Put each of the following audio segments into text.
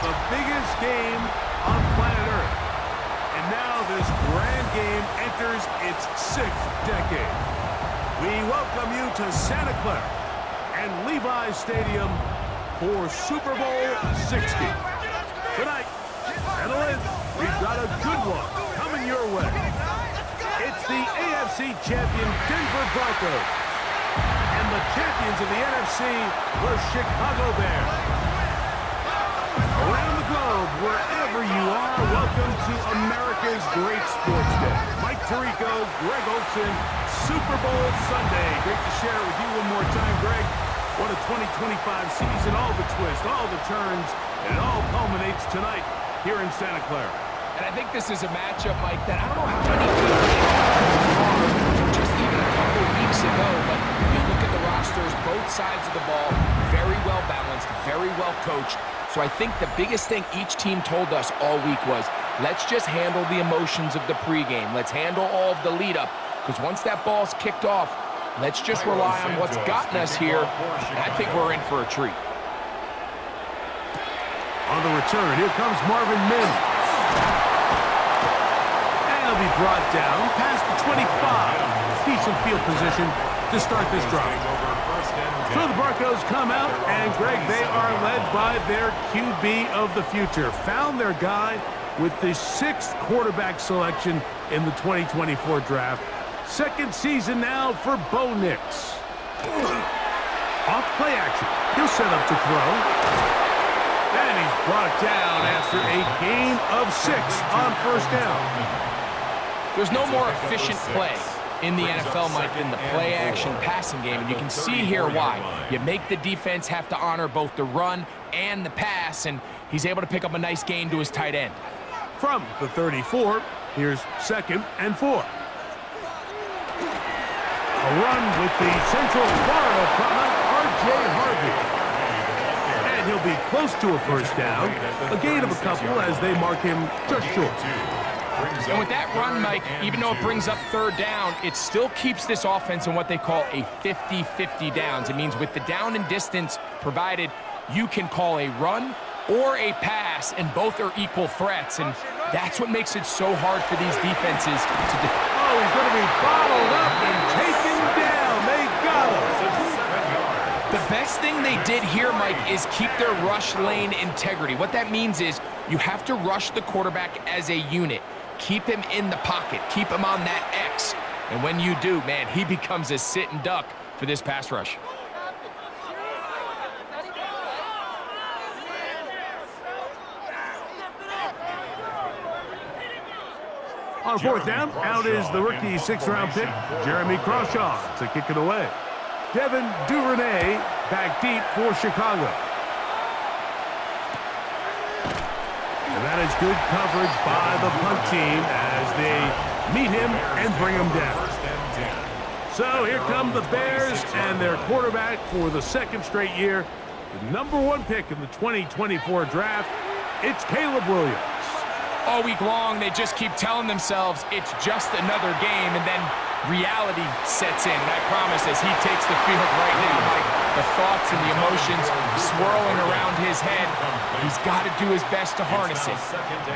the biggest game on planet Earth. And now this grand game enters its 6th decade. We welcome you to Santa Clara and Levi's Stadium for Super Bowl 60. Tonight, settle in, we've got a good one coming your way. It's the AFC champion Denver Broncos and the champions of the NFC, the Chicago Bears. Around the globe, wherever you are, welcome to America's great sports day. Mike Tirico, Greg Olson, Super Bowl Sunday. Great to share it with you one more time, Greg. What a 2025 season, all the twists, all the turns, and it all culminates tonight here in Santa Clara. And I think this is a matchup, Mike, that I don't know how many people are just even a couple weeks ago, but you look at the rosters, both sides of the ball, very well balanced, very well coached. So I think the biggest thing each team told us all week was, let's just handle the emotions of the pregame. Let's handle all of the lead-up, because once that ball's kicked off, let's just rely on what's gotten us here, and I think we're in for a treat. On the return, here comes Marvin Mims. And he'll be brought down past the 25. Decent field position to start this drive. So the Broncos come out, and Greg, they are led by their QB of the future. Found their guy with the 6th quarterback selection in the 2024 draft. Second season now for Bo Nix. Off play action. He'll set up to throw. And he's brought down after a gain of 6 on first down. There's no more efficient play in the NFL, Mike, than the play-action passing game, and you can see here why. You make the defense have to honor both the run and the pass, and he's able to pick up a nice gain to his tight end. From the 34, here's 2nd and 4. A run with the Central Florida product, R.J. Harvey. And he'll be close to a first down. A gain of a couple as they mark him just short. And with that run, Mike, even though it brings up 3rd down, it still keeps this offense in what they call a 50-50 downs. It means with the down and distance provided, you can call a run or a pass, and both are equal threats. And that's what makes it so hard for these defenses to defend. Oh, he's going to be bottled up and taken down. They got him. The best thing they did here, Mike, is keep their rush lane integrity. What that means is you have to rush the quarterback as a unit. Keep him in the pocket. Keep him on that X. And when you do, man, he becomes a sit-and duck for this pass rush. On 4th down, out is the rookie 6th-round pick, Jeremy Crawshaw, to kick it away. Devin Duvernay back deep for Chicago. And that is good coverage by the punt team as they meet him and bring him down. So here come the Bears and their quarterback for the 2nd straight year. The #1 pick in the 2024 draft, it's Caleb Williams. All week long, they just keep telling themselves it's just another game, and then reality sets in. And I promise, as he takes the field right now, Mike, the thoughts and the emotions swirling around his head, he's got to do his best to harness it.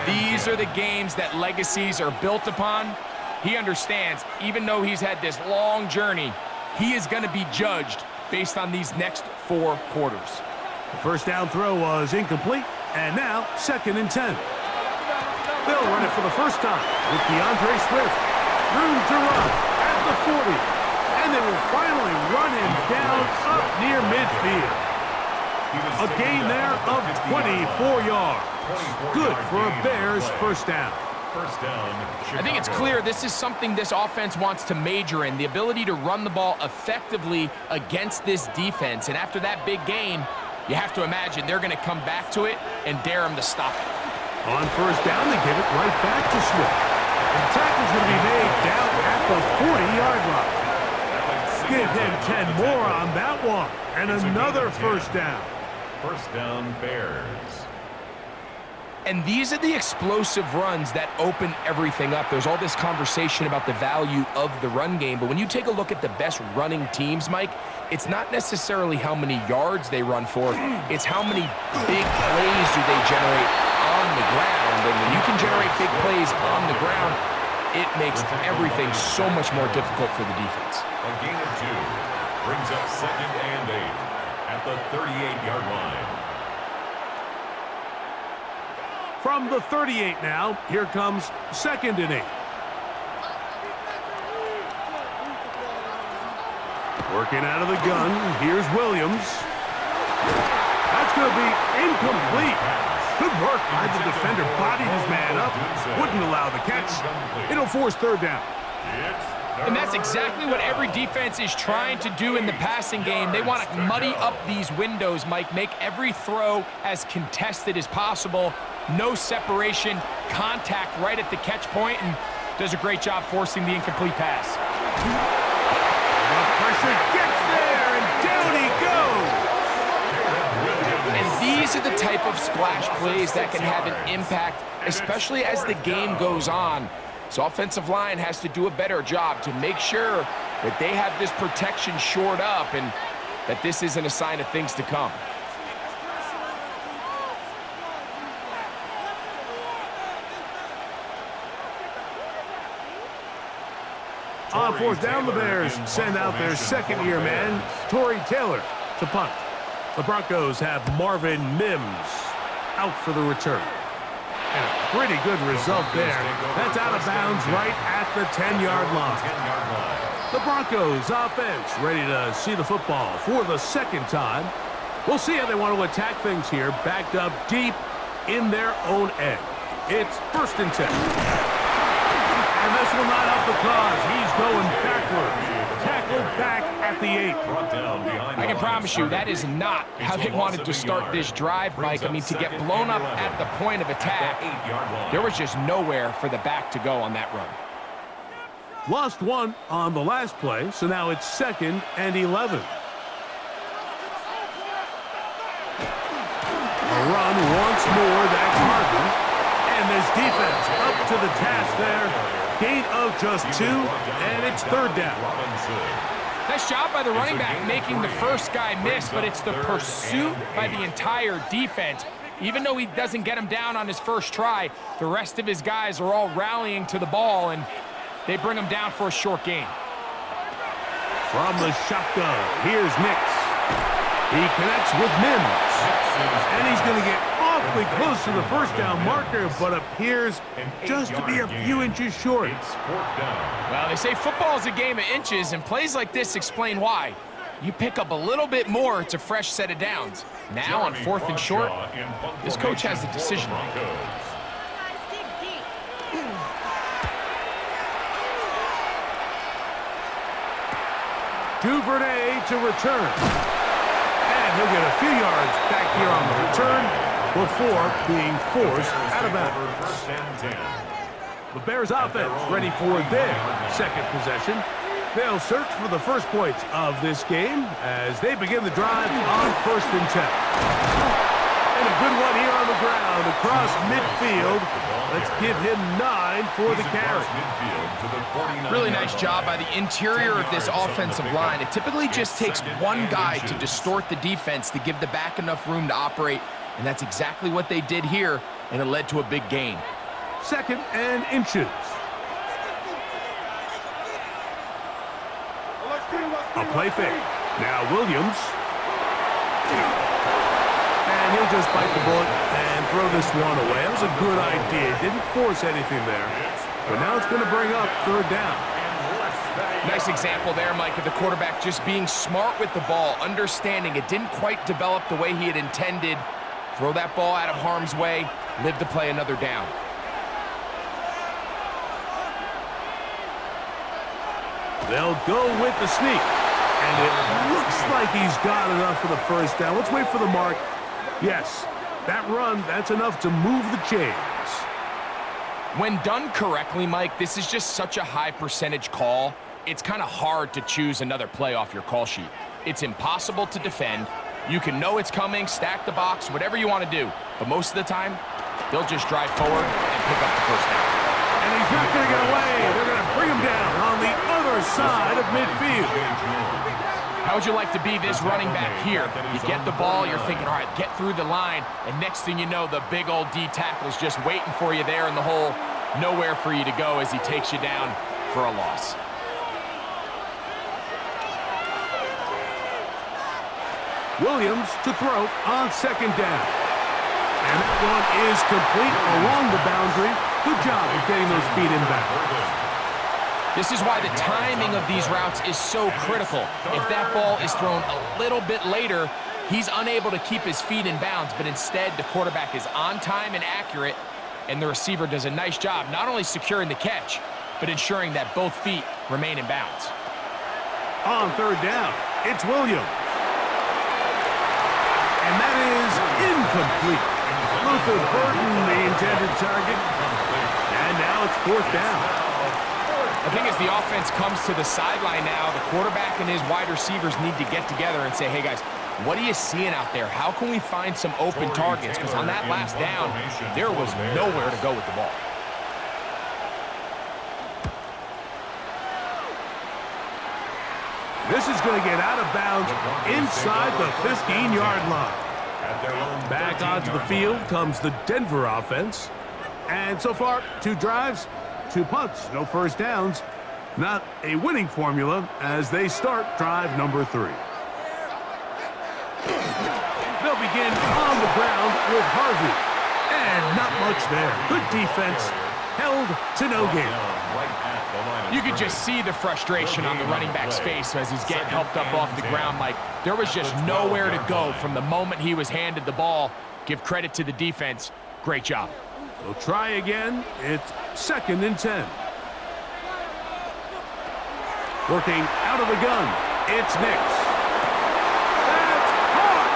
These are the games that legacies are built upon. He understands, even though he's had this long journey, he is going to be judged based on these next 4 quarters. The first down throw was incomplete, and now 2nd and 10. They'll run it for the first time with DeAndre Swift. Room to run at the 40. And they will finally run him down up near midfield. A gain there of 24 yards. Good for a Bears first down. I think it's clear this is something this offense wants to major in, the ability to run the ball effectively against this defense. And after that big gain, you have to imagine they're going to come back to it and dare him to stop it. On first down, they give it right back to Swift. And the tackle's going to be made down at the 40-yard line. Give him 10 more on that one. And another first down. First down, Bears. And these are the explosive runs that open everything up. There's all this conversation about the value of the run game, but when you take a look at the best running teams, Mike, it's not necessarily how many yards they run for, it's how many big plays do they generate on the ground. And when you can generate big plays on the ground, it makes everything so much more difficult for the defense. A gain of 2 brings up 2nd and 8 at the 38-yard line. From the 38 now, here comes 2nd and 8. Working out of the gun, here's Williams. That's going to be incomplete. Good work by the defender. Bodied his man up. Wouldn't allow the catch. It'll force 3rd down. And that's exactly what every defense is trying to do in the passing game. They want to muddy up these windows, Mike, make every throw as contested as possible. No separation, contact right at the catch point, and does a great job forcing the incomplete pass. The pressure gets there, and down he goes. And these are the type of splash plays that can have an impact, especially as the game goes on. So offensive line has to do a better job to make sure that they have this protection shored up and that this isn't a sign of things to come. On 4th down, the Bears send out their 2nd-year man, Torrey Taylor, to punt. The Broncos have Marvin Mims out for the return. And a pretty good result there. That's out of bounds right at the 10-yard line. The Broncos offense ready to see the football for the 2nd time. We'll see how they want to attack things here, backed up deep in their own end. It's 1st and 10. And this will not help the cause. He's going backwards. Tackled back at the 8. I can promise you that is not how they wanted to start this drive, Mike. I mean, to get blown up at the point of attack, there was just nowhere for the back to go on that run. Lost 1 on the last play, so now it's 2nd and 11. A run once more, that's Marvin. And this defense up to the task there. Gain of just 2, and it's 3rd down. Nice job by the running back making the first guy miss, but it's the pursuit by the entire defense. Even though he doesn't get him down on his first try, the rest of his guys are all rallying to the ball, and they bring him down for a short gain. From the shotgun, here's Nix. He connects with Mims. And he's going to get awfully close to the 1st down marker, but appears just to be a few inches short. Well, they say football is a game of inches, and plays like this explain why. You pick up a little bit more, it's a fresh set of downs. Now on 4th and short, this coach has a decision to make. Duvernay to return. And he'll get a few yards back here on the return before being forced out of bounds. The Bears offense ready for their 2nd possession. They'll search for the first points of this game as they begin the drive on 1st and 10. And a good one here on the ground across midfield. Let's give him 9 for the carry. Really nice job by the interior of this offensive line. It typically just takes one guy to distort the defense to give the back enough room to operate, and that's exactly what they did here, and it led to a big gain. 2nd and inches. A play fake. Now Williams. And he'll just bite the bullet and throw this one away. That was a good idea. Didn't force anything there. But now it's going to bring up 3rd down. Nice example there, Mike, of the quarterback just being smart with the ball, understanding it didn't quite develop the way he had intended. Throw that ball out of harm's way, live to play another down. They'll go with the sneak. And it looks like he's got enough for the 1st down. Let's wait for the mark. Yes, that run, that's enough to move the chains. When done correctly, Mike, this is just such a high percentage call. It's kind of hard to choose another play off your call sheet. It's impossible to defend. You can know it's coming, stack the box, whatever you want to do. But most of the time, they'll just drive forward and pick up the first down. And he's not going to get away. They're going to bring him down on the other side of midfield. How would you like to be this running back here? You get the ball, you're thinking, all right, get through the line, and next thing you know, the big old D tackle's just waiting for you there in the hole. Nowhere for you to go as he takes you down for a loss. Williams to throw on second down. And that one is complete along the boundary. Good job of getting those feet inbound. This is why the timing of these routes is so critical. If that ball is thrown a little bit later, he's unable to keep his feet in bounds, but instead the quarterback is on time and accurate, and the receiver does a nice job not only securing the catch, but ensuring that both feet remain in bounds. On third down, it's Williams. And that is incomplete. Luther Burton, the intended target. And now it's fourth down. I think as the offense comes to the sideline now, the quarterback and his wide receivers need to get together and say, hey guys, what are you seeing out there? How can we find some open targets? Because on that last down, there was nowhere to go with the ball. This is going to get out of bounds inside the 15-yard line. Back onto the field comes the Denver offense. And so far, 2 drives, 2 punts, no first downs. Not a winning formula as they start drive number 3. They'll begin on the ground with Harvey. And not much there. Good defense, held to no gain. You could just see the frustration on the running back's face as he's getting helped up off the ground. Like, there was just nowhere to go from the moment he was handed the ball. Give credit to the defense. Great job. We'll try again. It's 2nd and 10. Working out of the gun. It's Nix. That's caught.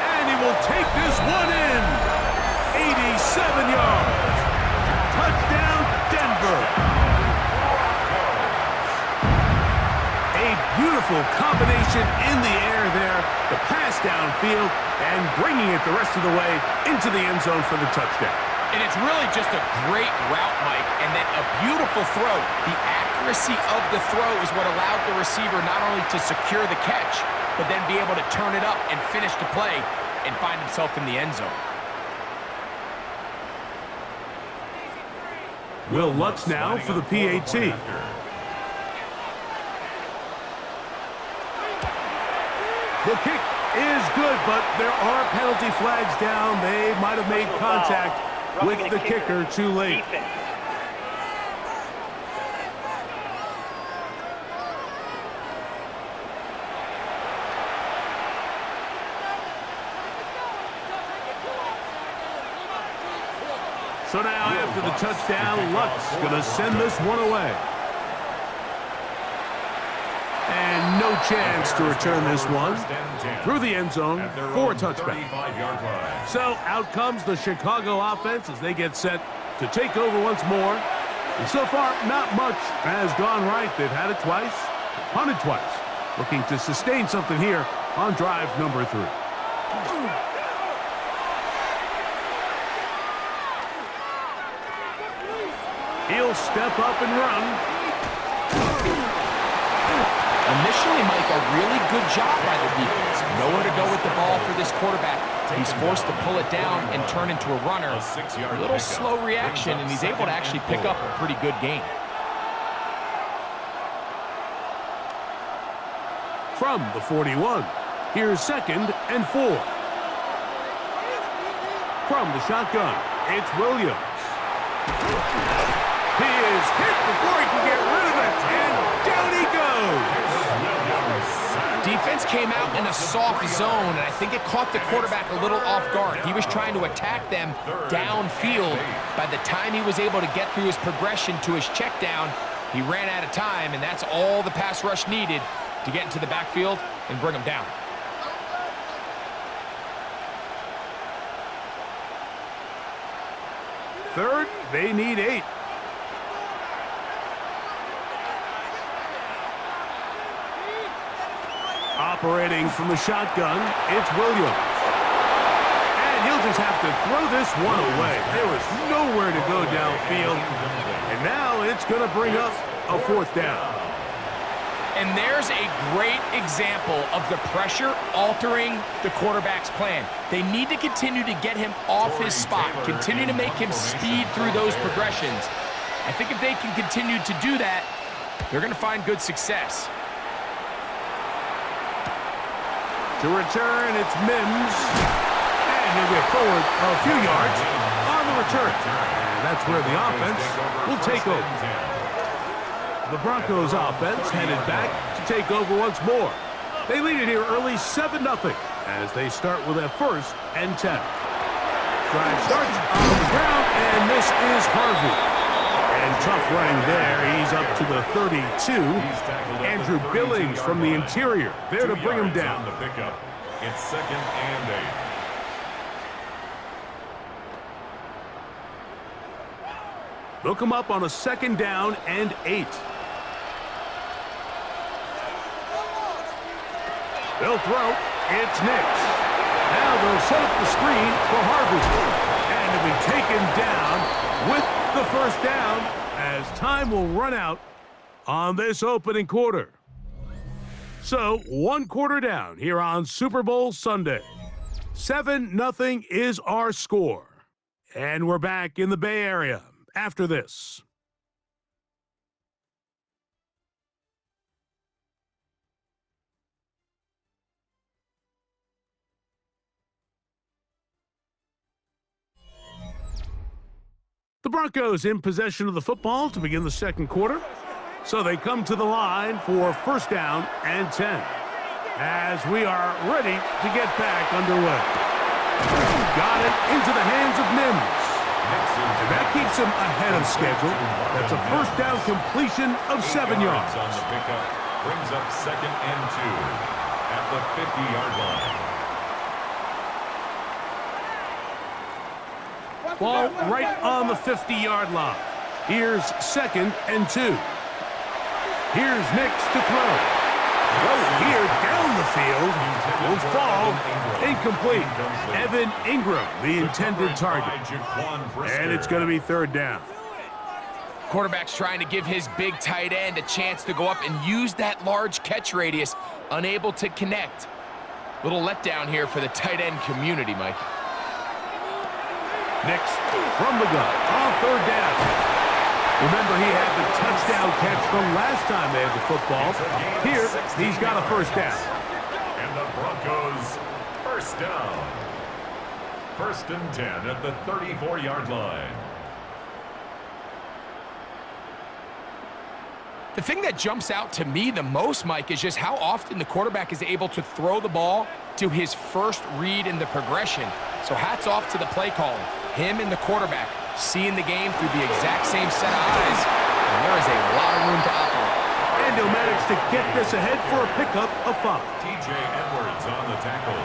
And he will take this one in. 87 yards. Touchdown, Denver. A beautiful combination in the air there. The pass downfield and bringing it the rest of the way into the end zone for the touchdown. And it's really just a great route, Mike, and then a beautiful throw. The accuracy of the throw is what allowed the receiver not only to secure the catch, but then be able to turn it up and finish the play and find himself in the end zone. Will Lutz now for the PAT. The kick is good, but there are penalty flags down. They might have made contact with the kicker too late. So now after the touchdown, Lutz going to send this one away. And no chance to return this one through the end zone for a touchback. So out comes the Chicago offense as they get set to take over once more. And so far, not much has gone right. They've had it twice, punted twice. Looking to sustain something here on drive number 3. He'll step up and run. Initially, Mike, a really good job by the defense. Nowhere to go with the ball for this quarterback. He's forced to pull it down and turn into a runner. A little slow reaction, and he's able to actually pick up a pretty good gain. From the 41, here's 2nd and 4. From the shotgun, it's Williams. He is hit before he can get rid of it, and down he goes. Defense came out in a soft zone, and I think it caught the quarterback a little off guard. He was trying to attack them downfield. By the time he was able to get through his progression to his check down, he ran out of time, and that's all the pass rush needed to get into the backfield and bring him down. Third, they need 8. Operating from the shotgun, it's Williams. he'll just have to throw this one away. There was nowhere to go downfield. And now it's going to bring up a fourth down. And there's a great example of the pressure altering the quarterback's plan. They need to continue to get him off his spot, continue to make him speed through those progressions. I think if they can continue to do that, they're going to find good success. To return, it's Mims. And he'll get forward a few yards on the return. And that's where the offense will take over. The Broncos offense headed back to take over once more. They lead it here early 7-0 as they start with a 1st and 10. Drive starts on the ground, and this is Harvey. And tough running there. He's up to the 32. Andrew Billings from the interior there to bring him down. It's 2nd and 8. They'll come up on a 2nd down and 8. They'll throw. It's Nix. Now they'll set up the screen for Harvey. And he'll be taken down with the 1st down as time will run out on this opening quarter. So, 1 quarter down here on Super Bowl Sunday. 7-0 is our score. And we're back in the Bay Area after this. The Broncos in possession of the football to begin the 2nd quarter. So they come to the line for 1st down and 10. As we are ready to get back underway. Got it into the hands of Mims. And that keeps him ahead of schedule. That's a 1st down completion of 7 yards. On the pickup brings up 2nd and 2 at the 50-yard line. Ball right on the 50-yard line. Here's 2nd and 2. Here's Nix to throw. Throw here down the field will fall incomplete. Evan Ingram, the intended target. And it's going to be 3rd down. Quarterback's trying to give his big tight end a chance to go up and use that large catch radius, unable to connect. Little letdown here for the tight end community, Mike. Nix from the gun on 3rd down. Remember, he had the touchdown catch the last time they had the football. Here, he's got a 1st down. And the Broncos, 1st down. 1st and 10 at the 34-yard line. The thing that jumps out to me the most, Mike, is just how often the quarterback is able to throw the ball to his first read in the progression. So hats off to the play caller. Him and the quarterback seeing the game through the exact same set of eyes, and there is a lot of room to operate. And he'll manage to get this ahead for a pickup of 5. TJ Edwards on the tackle.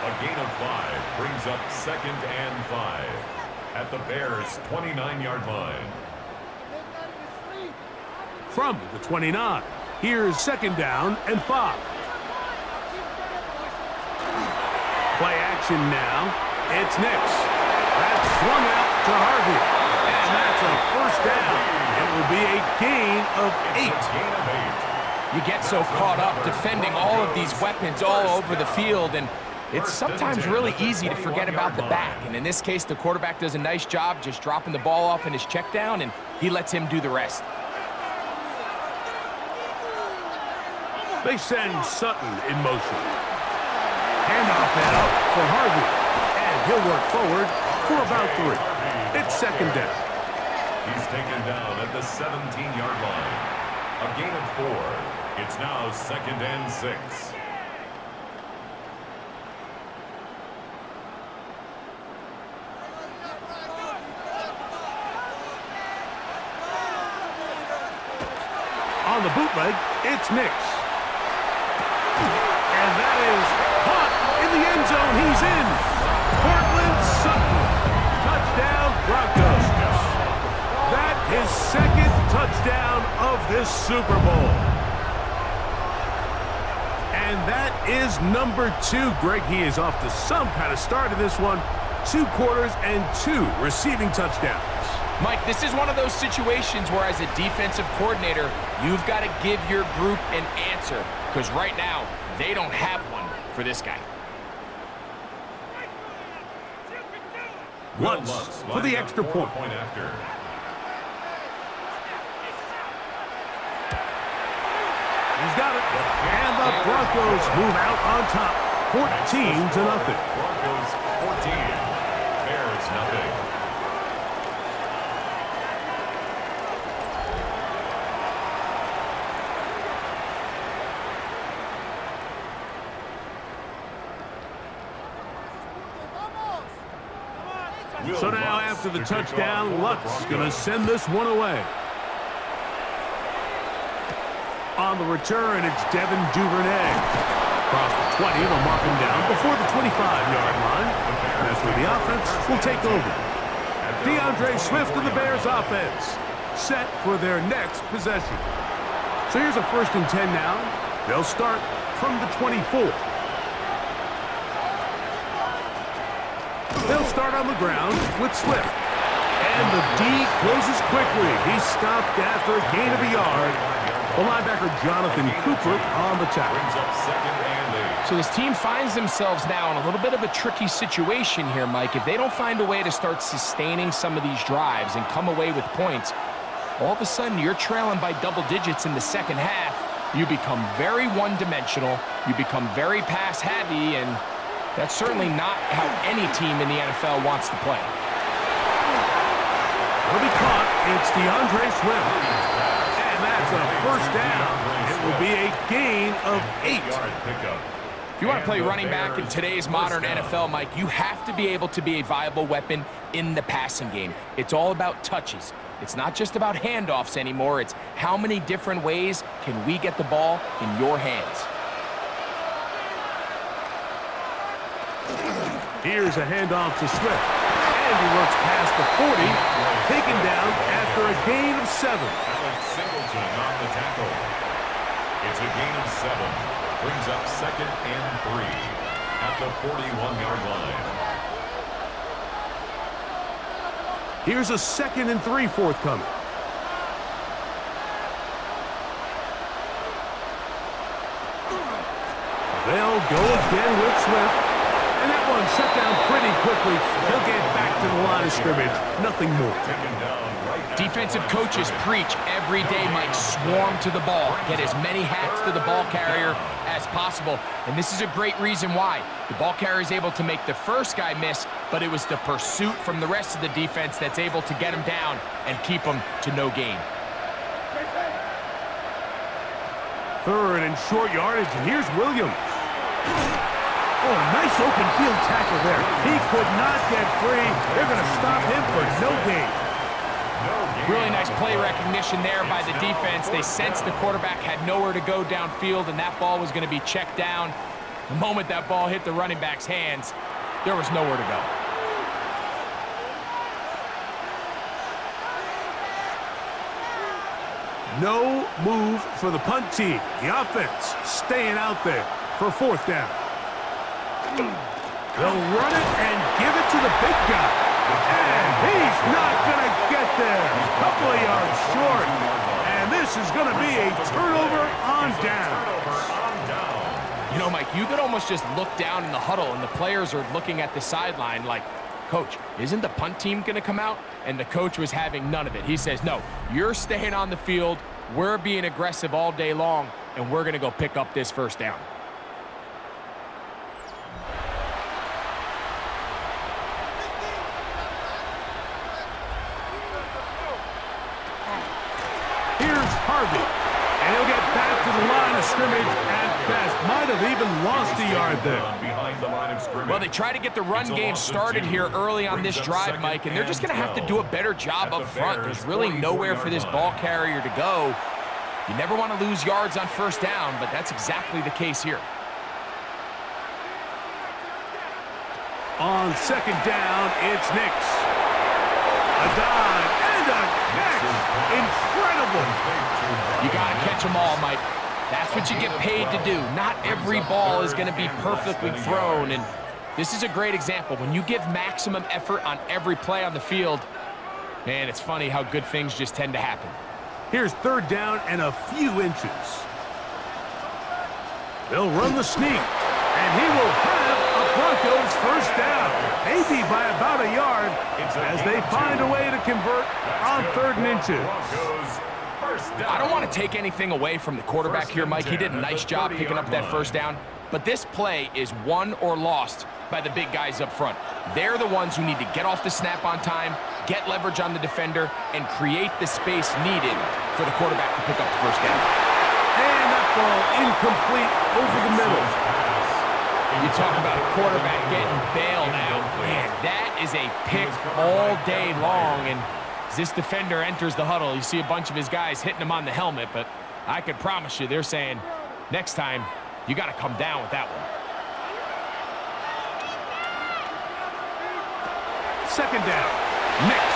A gain of 5 brings up 2nd and 5 at the Bears' 29-yard line. From the 29, here's 2nd down and 5. Play action now. It's Nix. That's swung out to Harvey. And that's a 1st down. It will be a gain of 8. You get so caught up defending all of these weapons all over the field, and it's sometimes really easy to forget about the back. And in this case, the quarterback does a nice job just dropping the ball off in his check down, and he lets him do the rest. They send Sutton in motion. Handoff now for Harvey. And he'll work forward for about 3. It's 2nd down. He's taken down at the 17-yard line. A gain of 4. It's now 2nd and 6. On the bootleg, it's Nix. And that is caught in the end zone. He's in. Cortland Sutton. Touchdown, Broncos. That is 2nd touchdown of this Super Bowl. And that is number 2. Greg, he is off to some kind of start in this one. 2 quarters and 2 receiving touchdowns. Mike, this is one of those situations where as a defensive coordinator, you've got to give your group an answer, because right now, they don't have one for this guy. Lutz for the extra point. He's got it. And the Broncos move out on top, 14-0. Broncos 14, Bears nothing. So now after the touchdown, Lutz going to send this one away. On the return, it's Devin Duvernay. Across the 20, they'll mark him down before the 25-yard line. That's where the offense will take over. DeAndre Swift and the Bears offense set for their next possession. So here's a 1st and 10 now. They'll start from the 24. They'll start on the ground with Swift. And the D closes quickly. He's stopped after a gain of a yard. The linebacker Jonathan Cooper on the tackle. So this team finds themselves now in a little bit of a tricky situation here, Mike. If they don't find a way to start sustaining some of these drives and come away with points, all of a sudden you're trailing by double digits in the second half. You become very one-dimensional. You become very pass-heavy, and that's certainly not how any team in the NFL wants to play. Will be caught. It's DeAndre Swift. And that's a 1st down. It will be a gain of 8. If you want to play running back in today's modern NFL, Mike, you have to be able to be a viable weapon in the passing game. It's all about touches. It's not just about handoffs anymore. It's how many different ways can we get the ball in your hands. Here's a handoff to Swift. And he works past the 40, taken down after a gain of 7. Alex Singleton on the tackle. It's a gain of 7. Brings up 2nd and 3 at the 41-yard line. Here's a 2nd and 3 forthcoming. They'll go again with Swift. And that one shut down pretty quickly. He'll get back to the line of scrimmage. Nothing more. Defensive coaches preach every day, Mike, swarm to the ball. Get as many hats to the ball carrier as possible. And this is a great reason why. The ball carrier is able to make the first guy miss, but it was the pursuit from the rest of the defense that's able to get him down and keep him to no gain. 3rd and short yardage, and here's Williams. Oh, nice open field tackle there. He could not get free. They're going to stop him for no gain. Really nice play recognition there by the defense. They sensed the quarterback had nowhere to go downfield, and that ball was going to be checked down. The moment that ball hit the running back's hands, there was nowhere to go. No move for the punt team. The offense staying out there for 4th down. They'll run it and give it to the big guy. And he's not going to get there. A couple of yards short. And this is going to be a turnover on down. You know, Mike, you could almost just look down in the huddle, and the players are looking at the sideline like, Coach, isn't the punt team going to come out? And the coach was having none of it. He says, no, you're staying on the field. We're being aggressive all day long, and we're going to go pick up this 1st down. Here's Harvey. And he'll get back to the line of scrimmage at best. Might have even lost a yard there. Well, they try to get the run game started here early on this drive, Mike, and they're just going to have to do a better job up front. There's really nowhere for this ball carrier to go. You never want to lose yards on 1st down, but that's exactly the case here. On 2nd down, it's Nix. A dive and a catch. Incredible. You got to catch them all, Mike. That's what you get paid to do. Not every ball is going to be perfectly thrown, and this is a great example. When you give maximum effort on every play on the field, man, it's funny how good things just tend to happen. Here's third down and a few inches. They'll run the sneak, and he will have a Broncos first down, maybe by about a yard, as they find a way to convert on 3rd and inches. I don't want to take anything away from the quarterback here, Mike. He did a nice job picking up that first down, but this play is won or lost by the big guys up front. They're the ones who need to get off the snap on time, get leverage on the defender, and create the space needed for the quarterback to pick up the first down. And that ball incomplete over the middle. You talk about a quarterback getting bailed out. Man, that is a pick all day long, and as this defender enters the huddle, you see a bunch of his guys hitting him on the helmet, but I could promise you they're saying, next time, you got to come down with that one. Second down. Mix.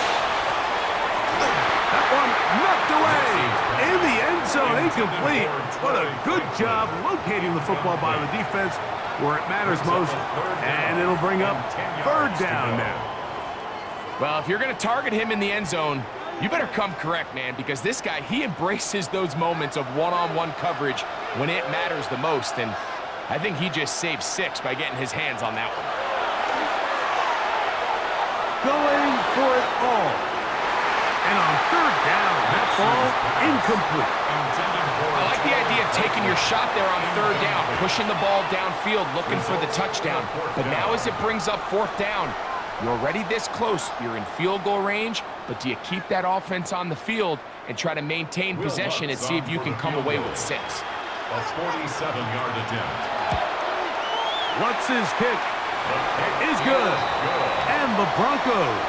That one knocked away. In the end zone, incomplete. What a good job locating the football by the defense where it matters most. And it'll bring up 3rd down now. Well, if you're going to target him in the end zone, you better come correct, man, because this guy, he embraces those moments of one-on-one coverage when it matters the most, and I think he just saved 6 by getting his hands on that one. Going for it all. And on 3rd down, that ball incomplete. I like the idea of taking your shot there on 3rd down, pushing the ball downfield, looking for the touchdown. But now as it brings up 4th down, you're already this close. You're in field goal range, but do you keep that offense on the field and try to maintain possession and see if you can come away with 6? A 47-yard attempt. What's his kick? Is good. And the Broncos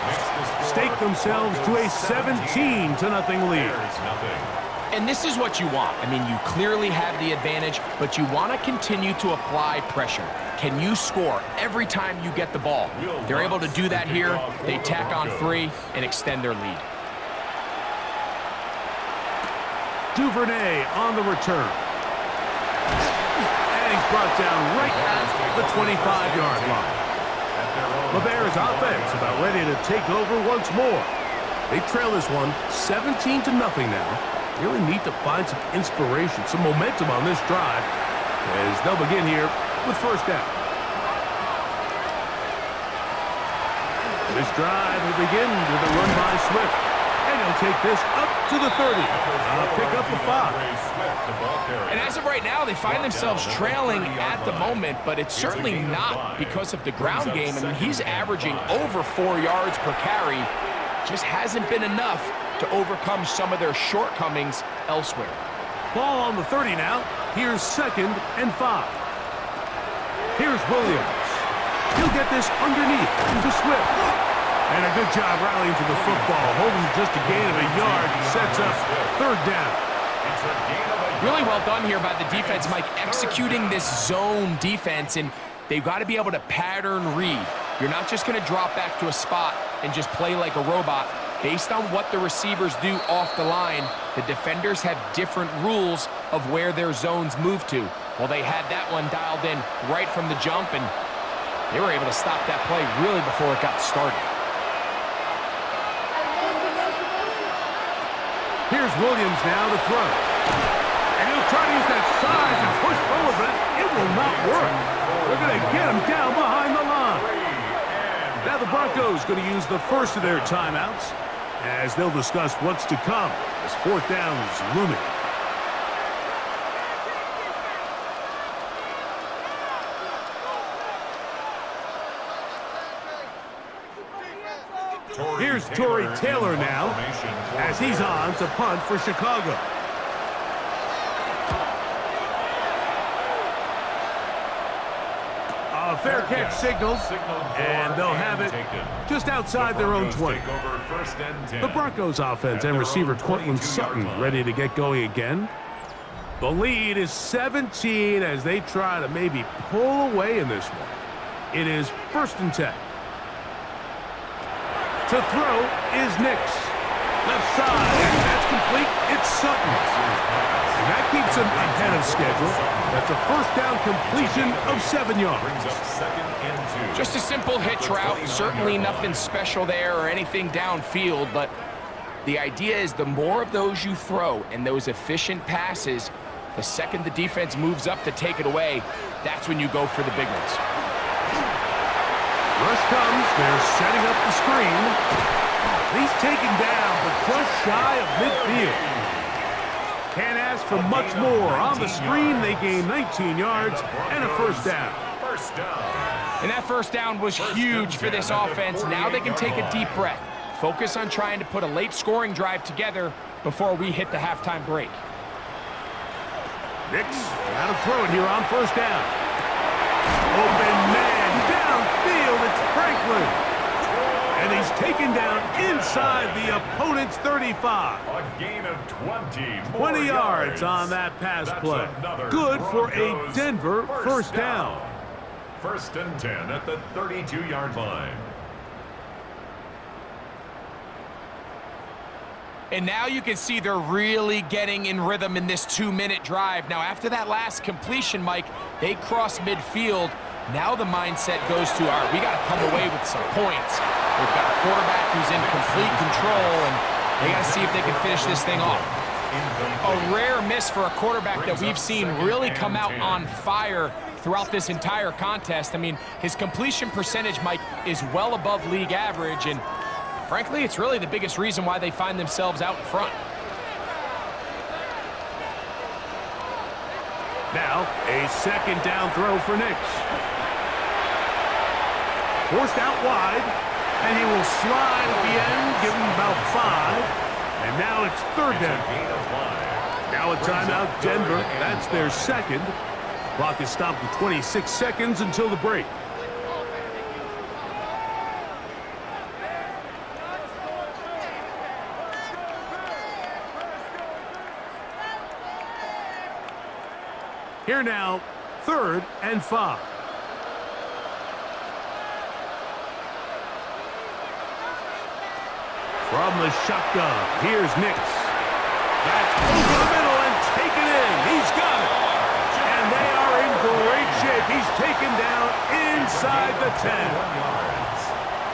stake themselves to a 17-0 lead. And this is what you want. I mean, you clearly have the advantage, but you want to continue to apply pressure. Can you score every time you get the ball? They're able to do that here. They tack on 3 and extend their lead. Duvernay on the return. And he's brought down right at the 25-yard line. The Bears offense about ready to take over once more. They trail this one 17-0 now. Really need to find some inspiration, some momentum on this drive as they'll begin here with first down. This drive will begin with a run by Swift. And he'll take this up to the 30. Pick up the 5. And as of right now, they find themselves trailing at the moment, but it's certainly not because of the ground game. I mean, he's averaging over 4 yards per carry. Just hasn't been enough to overcome some of their shortcomings elsewhere. Ball on the 30 now. Here's 2nd and 5. Here's Williams. He'll get this underneath to Swift. And a good job rallying to the football. Holding just a gain of a yard. Sets up 3rd down. Really well done here by the defense, Mike, executing this zone defense, and they've got to be able to pattern read. You're not just going to drop back to a spot and just play like a robot. Based on what the receivers do off the line, the defenders have different rules of where their zones move to. Well, they had that one dialed in right from the jump, and they were able to stop that play really before it got started. Here's Williams now to throw. And he'll try to use that size and push forward, but it will not work. They're going to get him down behind the line. Now the Broncos going to use the first of their timeouts as they'll discuss what's to come as 4th down is looming. Here's Torrey Taylor now as he's on to punt for Chicago. A fair catch signaled, and they'll have it just outside their own 20. The Broncos offense and receiver Cortland Sutton ready to get going again. The lead is 17 as they try to maybe pull away in this one. It is 1st and 10. To throw is Nix. Left side, and that's complete. It's Sutton. And that keeps him ahead of schedule. That's a first down completion of 7 yards. Brings up 2nd and 2. Just a simple hitch route. Certainly nothing special there or anything downfield, but the idea is the more of those you throw and those efficient passes, the second the defense moves up to take it away, that's when you go for the big ones. Rush comes. They're setting up the screen. He's taken down, but just shy of midfield. Can't ask for much more. On the screen, they gain 19 yards and a first down. First down. And that first down was huge for this offense. Now they can take a deep breath. Focus on trying to put a late scoring drive together before we hit the halftime break. Nix, got to throw it here on first down. Open man, downfield, it's Franklin. And he's taken down inside the opponent's 35. A gain of 20 20 yards on that pass play. Good for a Denver first down. 1st and 10 at the 32-yard line. And now you can see they're really getting in rhythm in this 2-minute drive. Now, after that last completion, Mike, they cross midfield. Now the mindset goes to, all right, we got to come away with some points. They've got a quarterback who's in complete control, and they got to see if they can finish this thing off. A rare miss for a quarterback that we've seen really come out on fire throughout this entire contest. I mean, his completion percentage, Mike, is well above league average, and frankly, it's really the biggest reason why they find themselves out in front. Now, a second down throw for Nix. Forced out wide, and he will slide at the end, give him about 5. And now it's 3rd down. Now a timeout, Denver. That's their second. Clock is stopped with 26 seconds until the break. Here now, 3rd and 5. From the shotgun, here's Nix. That's over the middle and taken in. He's got it. And they are in great shape. He's taken down inside the 10.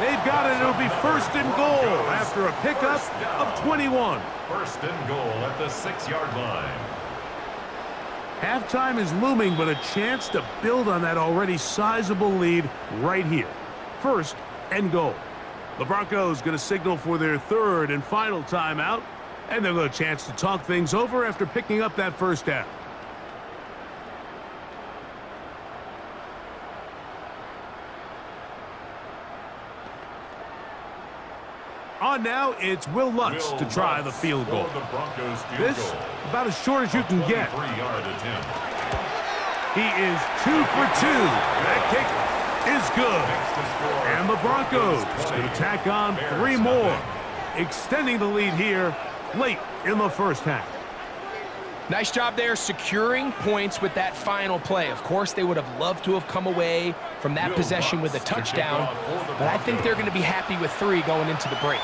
They've got it. It'll be 1st and goal after a pickup of 21. 1st and goal at the 6-yard line. Halftime is looming, but a chance to build on that already sizable lead right here. 1st and goal. The Broncos going to signal for their 3rd and final timeout, and they'll get a chance to talk things over after picking up that first down. On now, it's Will Lutz to try the field goal. This, about as short as you can get. He is 2 for 2. That kick is good. And the Broncos going to tack on 3 more, extending the lead here late in the first half. Nice job there securing points with that final play. Of course, they would have loved to have come away from that possession with a touchdown, but I think they're going to be happy with 3 going into the break.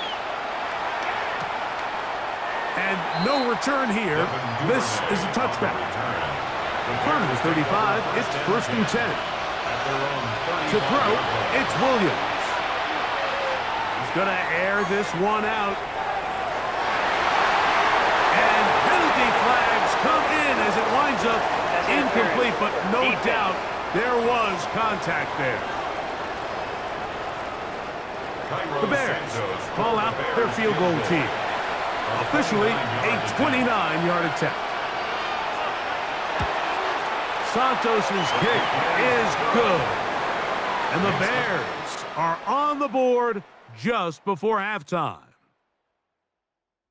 And no return here. This is a touchback. From the 35, it's 1st and 10. To throw, it's Williams. He's going to air this one out. And penalty flags come in as it winds up incomplete, but no doubt there was contact there. The Bears call out their field goal team. Officially a 29-yard attempt. Santos' kick is good. And the Bears are on the board just before halftime.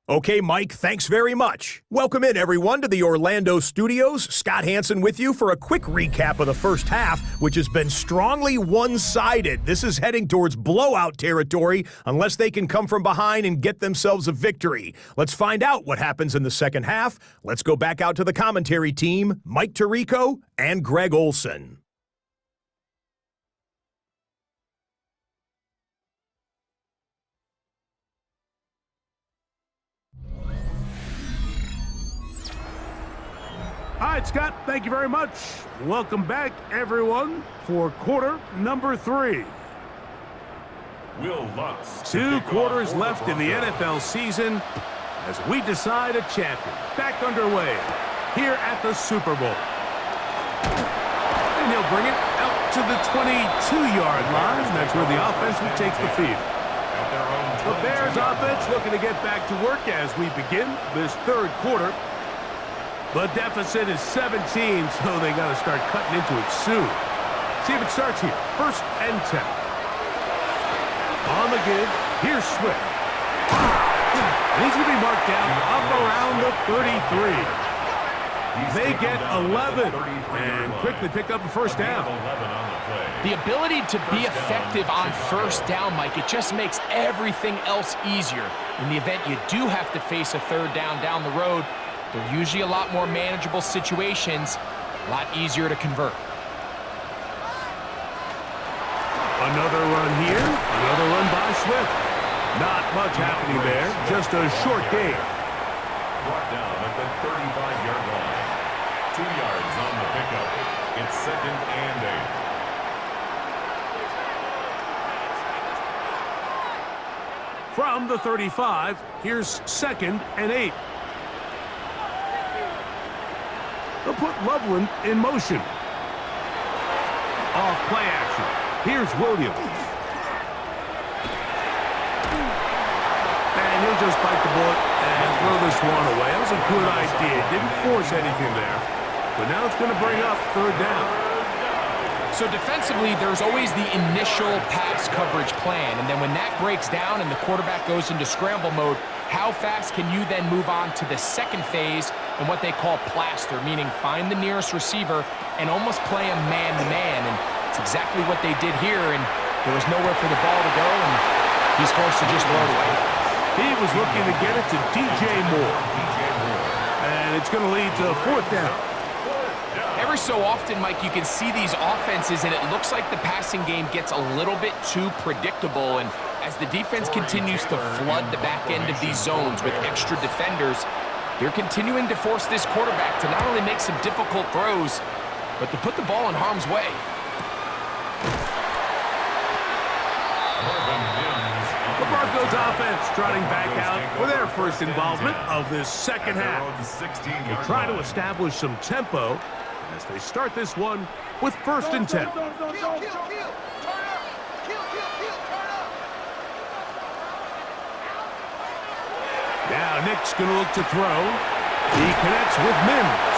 Okay, Mike, thanks very much. Welcome in, everyone, to the Orlando studios. Scott Hansen with you for a quick recap of the first half, which has been strongly one-sided. This is heading towards blowout territory unless they can come from behind and get themselves a victory. Let's find out what happens in the second half. Let's go back out to the commentary team, Mike Tirico and Greg Olson. All right, Scott, thank you very much. Welcome back, everyone, for quarter number 3. Will Lutz. 2 quarters left in the NFL season as we decide a champion. Back underway here at the Super Bowl. And he'll bring it out to the 22-yard line. That's where the offense will take the field. The Bears offense looking to get back to work as we begin this 3rd quarter. The deficit is 17, so they got to start cutting into it soon. See if it starts here. 1st and 10. On the give, here's Swift. And he's going to be marked down up around the 33. They get 11 and quickly pick up a 1st down. The ability to be effective on 1st down, Mike, it just makes everything else easier. In the event you do have to face a 3rd down the road, they're usually a lot more manageable situations, a lot easier to convert. Another run here, another run by Swift. Not much happening there, just a short gain. Brought down at the 35-yard line. 2 yards on the pickup. It's 2nd and 8. From the 35, here's 2nd and 8. They'll put Loveland in motion. Off play action. Here's Williams. And he'll just bite the bullet and throw this one away. That was a good idea. Didn't force anything there. But now it's going to bring up 3rd down. So defensively, there's always the initial pass coverage plan. And then when that breaks down and the quarterback goes into scramble mode, how fast can you then move on to the 2nd phase and what they call plaster, meaning find the nearest receiver and almost play a man-to-man. And it's exactly what they did here, and there was nowhere for the ball to go, and he's forced to just throw it away. He was looking to get it to DJ Moore. And it's going to lead to 4th down. Every so often, Mike, you can see these offenses, and it looks like the passing game gets a little bit too predictable, and as the defense continues to flood the back end of these zones with extra defenders, they're continuing to force this quarterback to not only make some difficult throws, but to put the ball in harm's way. The Broncos offense trotting back out for their first involvement of this 2nd half. They try to establish some tempo as they start this one with 1st and 10. Now Nick's going to look to throw. He connects with Mims.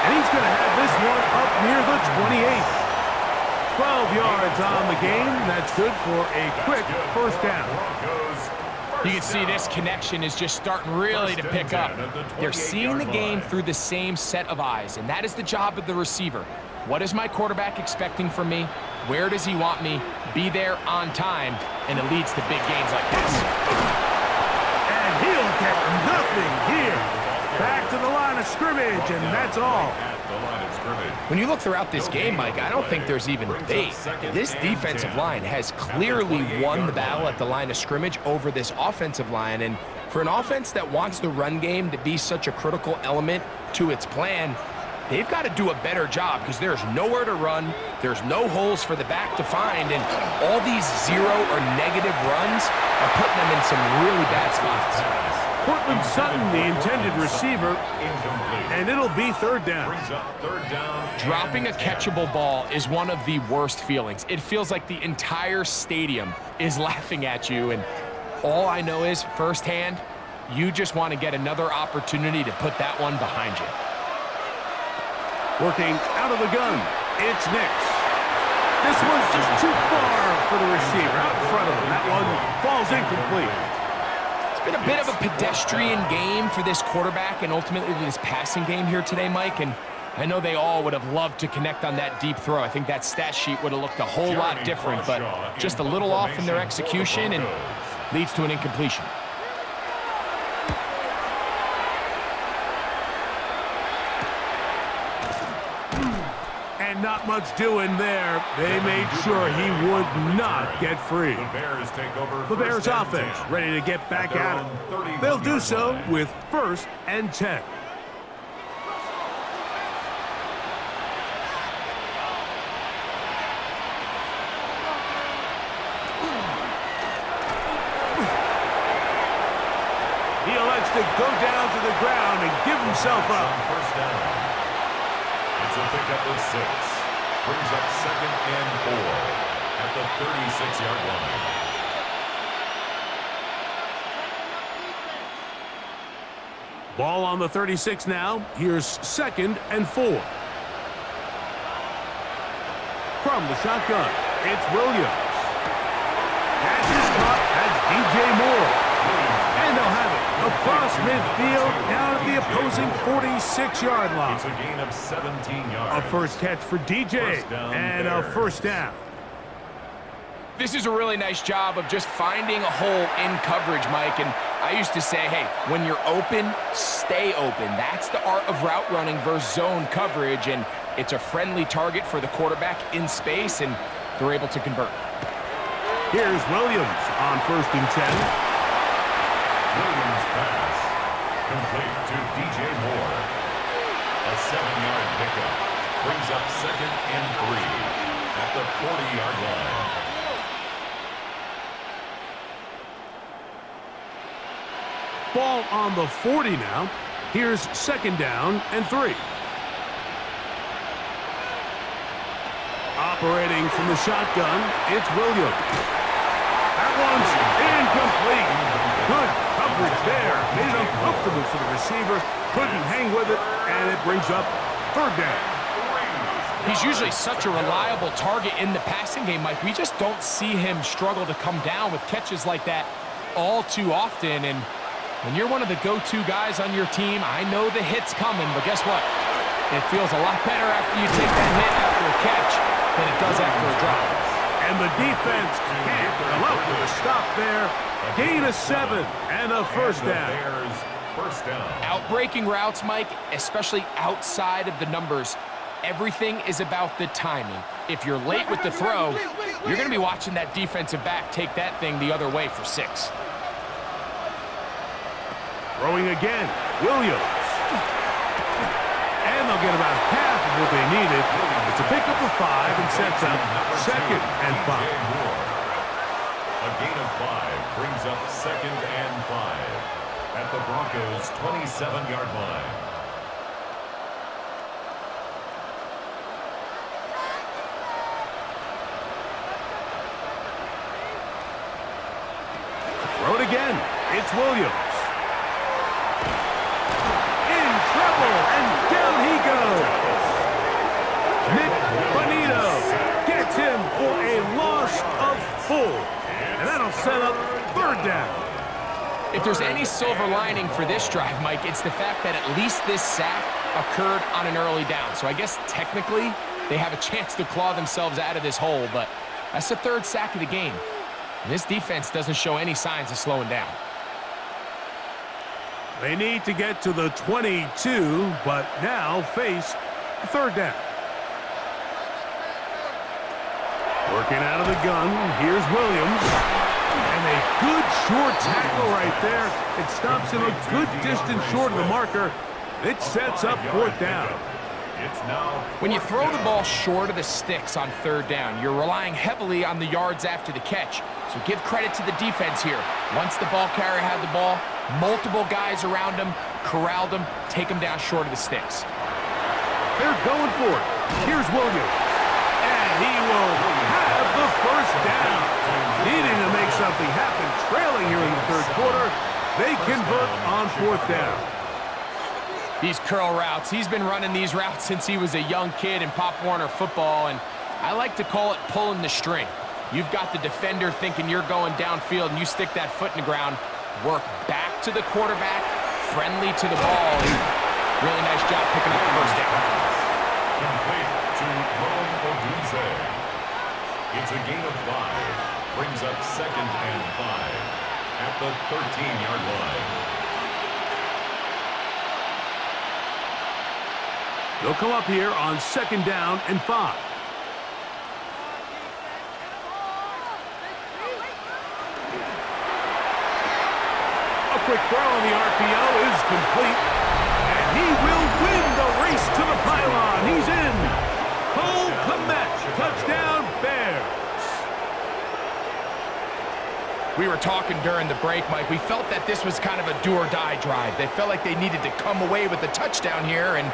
And he's going to have this one up near the 28. 12 yards on the game. That's good for a quick 1st down. You can see this connection is just starting really to pick up. They're seeing the game through the same set of eyes, and that is the job of the receiver. What is my quarterback expecting from me? Where does he want me? Be there on time, and it leads to big gains like this. And he'll get nothing here. Back to the line of scrimmage, and that's all. When you look throughout this game, Mike, I don't think there's even a debate. This defensive line has clearly won the battle at the line of scrimmage over this offensive line. And for an offense that wants the run game to be such a critical element to its plan, they've got to do a better job because there's nowhere to run, there's no holes for the back to find, and all these 0 or negative runs are putting them in some really bad spots. Cortland Sutton, the intended receiver, and it'll be 3rd down. Dropping a catchable ball is one of the worst feelings. It feels like the entire stadium is laughing at you, and all I know is firsthand, you just want to get another opportunity to put that one behind you. Working out of the gun, it's Nix. This one's just too far for the receiver out in front of him. That one falls incomplete. It's been a bit of a pedestrian game for this quarterback and ultimately this passing game here today, Mike, and I know they all would have loved to connect on that deep throw. I think that stat sheet would have looked a whole lot different, but just a little off in their execution and leads to an incompletion. And not much doing there. They made sure he would not get free. The Bears offense ready to get back at him. They'll do so with 1st and 10. looks to go down to the ground and give himself up. First down. It's a pickup of 6. Brings up 2nd and 4 at the 36-yard line. Ball on the 36 now. Here's 2nd and 4. From the shotgun, it's Williams. Pass is caught as DJ Moore. And they'll have it across midfield down at the opposing 46-yard line. It's a gain of 17 yards. A first catch for DJ and a first down. This is a really nice job of just finding a hole in coverage, Mike. And I used to say, hey, when you're open, stay open. That's the art of route running versus zone coverage. And it's a friendly target for the quarterback in space, and they're able to convert. Here's Williams on 1st and 10. Williams pass. Complete to DJ Moore. A 7-yard pickup. Brings up 2nd and 3 at the 40-yard line. Ball on the 40 now. Here's 2nd down and 3. Operating from the shotgun, it's Williams. That one's incomplete. Good coverage there. Made it uncomfortable for the receiver. Couldn't hang with it, and it brings up 3rd down. He's usually such a reliable target in the passing game, Mike. We just don't see him struggle to come down with catches like that all too often. And when you're one of the go-to guys on your team, I know the hit's coming, but guess what? It feels a lot better after you take that hit after a catch than it does after a drop. And the defense can't come up with a stop there. Gain of 7 and a first down. Bears first down. Outbreaking routes, Mike, especially outside of the numbers, everything is about the timing. If you're late with the throw, you're going to be watching that defensive back take that thing the other way for 6. Throwing again, Williams. And they'll get about half of what they needed. It's a pickup of 5 and sets up 2nd and 5. A gain of 5 brings up 2nd and 5 at the Broncos' 27-yard line. Throw it again. It's Williams. In trouble, and down he goes. Nick Bonito gets him for a loss of 4. And that'll set up 3rd down. If there's any silver lining for this drive, Mike, it's the fact that at least this sack occurred on an early down. So I guess technically they have a chance to claw themselves out of this hole, but that's the 3rd sack of the game. And this defense doesn't show any signs of slowing down. They need to get to the 22, but now face 3rd down. Working out of the gun, here's Williams. And a good short tackle right there. It stops him a good distance short of the marker. It sets up 4th down. It's now when you throw the ball short of the sticks on 3rd down, you're relying heavily on the yards after the catch. So give credit to the defense here. Once the ball carrier had the ball, multiple guys around him, corralled him, take him down short of the sticks. They're going for it. Here's Williams. And he will have the first down. Needing to make something happen, trailing here in the 3rd quarter. They convert on 4th down. These curl routes, he's been running these routes since he was a young kid in Pop Warner football, and I like to call it pulling the string. You've got the defender thinking you're going downfield, and you stick that foot in the ground, work back to the quarterback, friendly to the ball. Really nice job picking up the first down. complete to Rome Odunze. It's a gain of 5. Brings up 2nd and 5 at the 13-yard line. They'll come up here on 2nd down and 5. A quick throw on the RPO is complete. And he will win the race to the pylon. He's in. Cole Kmet, touchdown Bears. We were talking during the break, Mike. We felt that this was kind of a do-or-die drive. They felt like they needed to come away with a touchdown here, and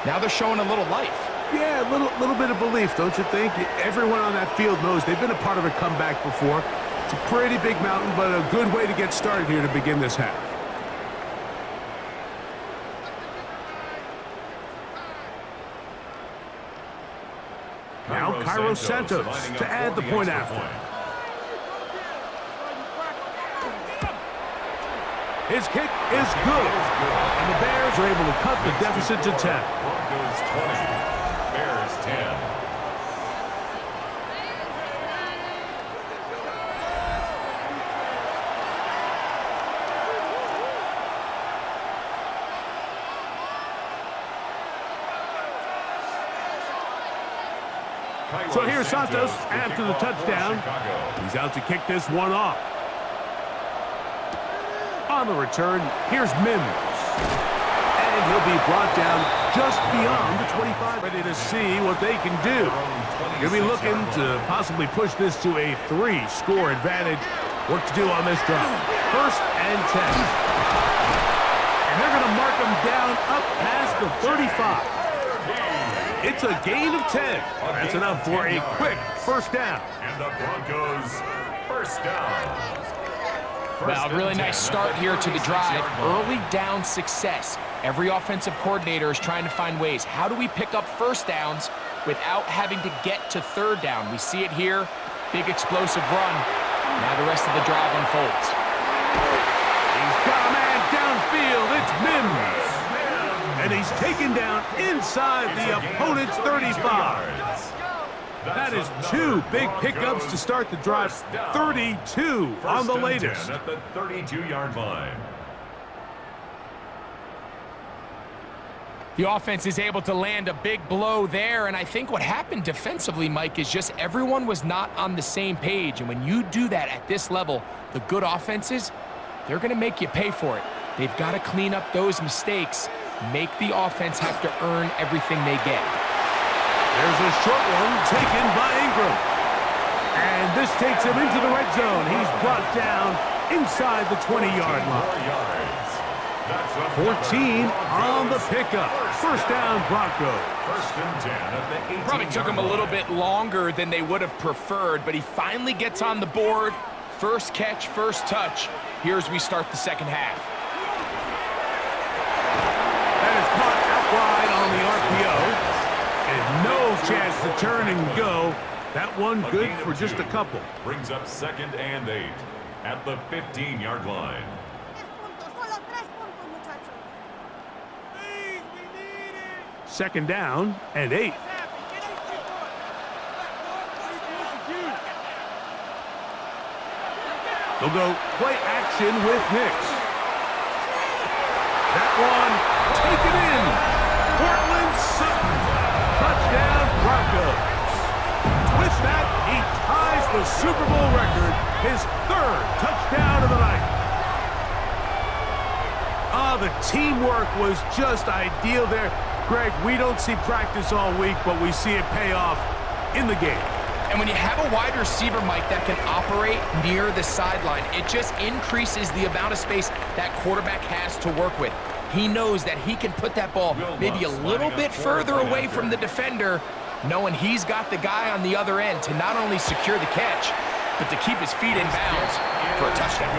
now they're showing a little life. Yeah, a little bit of belief, don't you think? Everyone on that field knows they've been a part of a comeback before. It's a pretty big mountain, but a good way to get started here to begin this half. Now Cairo Santos to add the point after. His kick is good. And the Bears are able to cut the deficit to 10. Broncos 20, Bears 10. So here's Santos after the touchdown. He's out to kick this one off. On the return, here's Mims. And he'll be brought down just beyond the 25. Ready to see what they can do. You'll be looking to possibly push this to a 3-score advantage. Work to do on this drive. 1st and 10. And they're going to mark them down up past the 35. It's a gain of 10. That's enough for a quick first down. And the Broncos first down. Well, really nice start here to the drive. Early down success. Every offensive coordinator is trying to find ways. How do we pick up first downs without having to get to third down? We see it here. Big explosive run. Now the rest of the drive unfolds. He's got a man downfield. It's Mims. And he's taken down inside the opponent's 35. That is 2 big pickups to start the drive. 32 on the latest. At the 32-yard line. The offense is able to land a big blow there, and I think what happened defensively, Mike, is just everyone was not on the same page. And when you do that at this level, the good offenses, they're going to make you pay for it. They've got to clean up those mistakes, make the offense have to earn everything they get. There's a short one taken by Ingram. And this takes him into the red zone. He's brought down inside the 20-yard line. 14 on the pickup. First down, Broncos. 1st and 10 at the 18. Probably took him a little bit longer than they would have preferred, but he finally gets on the board. First catch, first touch. Here as we start the second half. That is caught out wide on the RPO. And no chance to turn and go. That one good for just a couple. Brings up 2nd and 8 at the 15-yard line. Second down and 8. They'll go play action with Nix. That one taken in. Portland Sutton. Touchdown Broncos. With that, he ties the Super Bowl record, his 3rd touchdown of the night. The teamwork was just ideal there. Greg, we don't see practice all week, but we see it pay off in the game. And when you have a wide receiver, Mike, that can operate near the sideline, it just increases the amount of space that quarterback has to work with. He knows that he can put that ball maybe a little bit further away from the defender, knowing he's got the guy on the other end to not only secure the catch, but to keep his feet in bounds for a touchdown.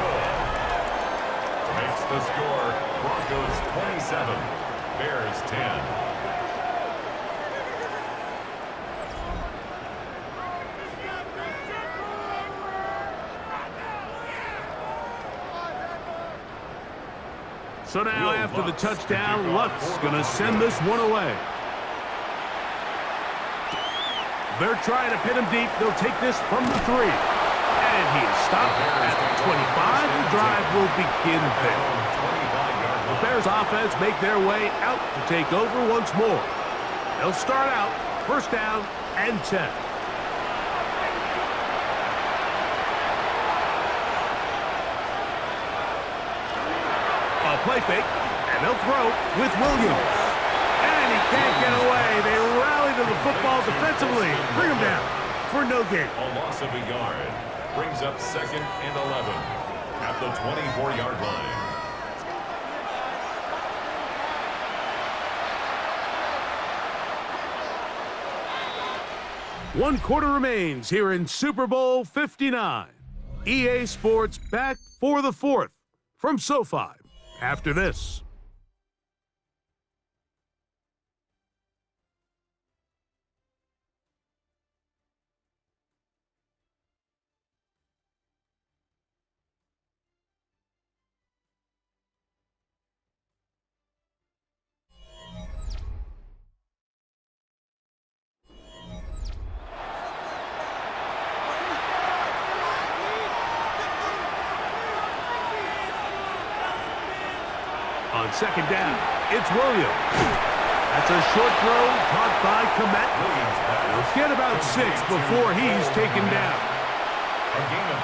Makes the score Broncos 27, Bears 10. So now after the touchdown, Luck's going to send this one away. They're trying to pin him deep. They'll take this from the 3. And he is stopped at the 25. The drive will begin there. The Bears offense make their way out to take over once more. They'll start out first down and 10. A play fake, and they'll throw with Williams. And he can't get away. They rally to the football defensively. Bring him down for no gain. A loss of a yard. brings up 2nd and 11 at the 24-yard line. One quarter remains here in Super Bowl 59. EA Sports back for the fourth from SoFi after this. On 2nd down, it's Williams. That's a short throw caught by Komet. He'll get about 6 before he's taken down.